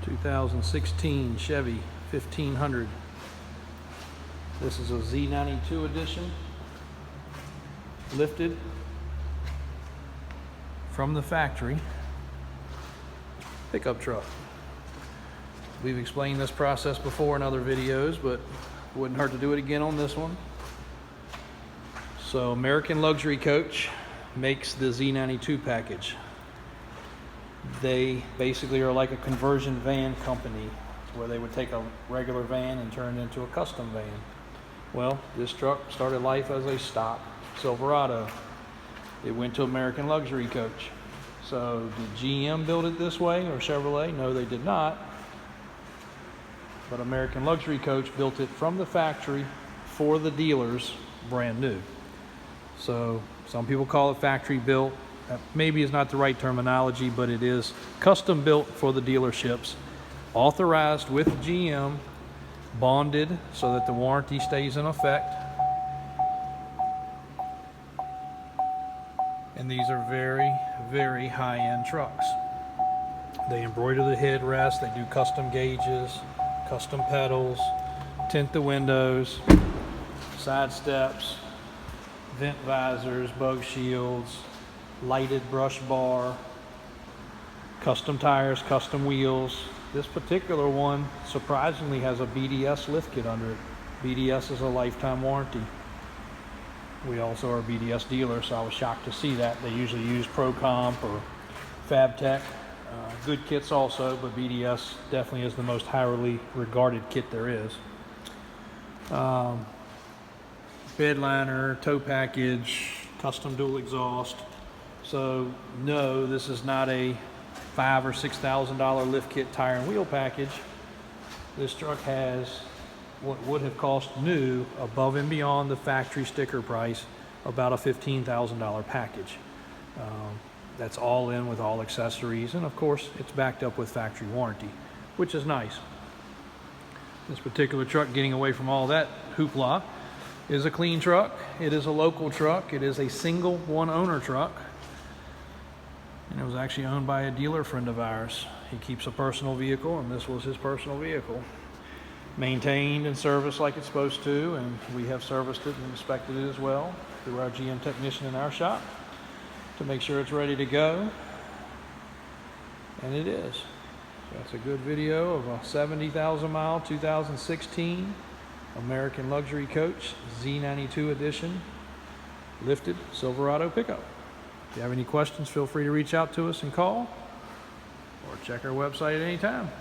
2016 Chevy 1500. This is a Z92 edition, lifted from the factory pickup truck. We've explained this process before in other videos, but it wouldn't hurt to do it again on this one. So American Luxury Coach makes the Z92 package. They basically are like a conversion van company, where they would take a regular van and turn it into a custom van. Well, this truck started life as a stock Silverado. It went to American Luxury Coach. So did GM build it this way, or Chevrolet? No, they did not. But American Luxury Coach built it from the factory for the dealers, brand new. So some people call it factory built. That maybe is not the right terminology, but it is custom built for the dealerships, authorized with GM, bonded so that the warranty stays in effect. And these are very, very high-end trucks. They embroider the headrest, they do custom gauges, custom pedals, tint the windows, side steps, vent visors, bug shields, lighted brush bar, custom tires, custom wheels. This particular one surprisingly has a BDS lift kit under it. BDS is a lifetime warranty. We also are a BDS dealer, so I was shocked to see that. They usually use ProComp or FabTech. Good kits also, but BDS definitely is the most highly regarded kit there is. Bedliner, tow package, custom dual exhaust. So no, this is not a $5,000 or $6,000 lift kit, tire and wheel package. This truck has what would have cost new, above and beyond the factory sticker price, about a $15,000 package. That's all in with all accessories, and of course it's backed up with factory warranty, which is nice. This particular truck, getting away from all that hoopla, is a clean truck. It is a local truck. It is a single one owner truck. And it was actually owned by a dealer friend of ours. He keeps a personal vehicle, and this was his personal vehicle. Maintained and serviced like it's supposed to, and we have serviced it and inspected it as well through our GM technician in our shop to make sure it's ready to go. And it is. So that's a good video of a 70,000 mile 2016 American Luxury Coach Z92 edition lifted Silverado pickup. If you have any questions, feel free to reach out to us and call, or check our website at any time.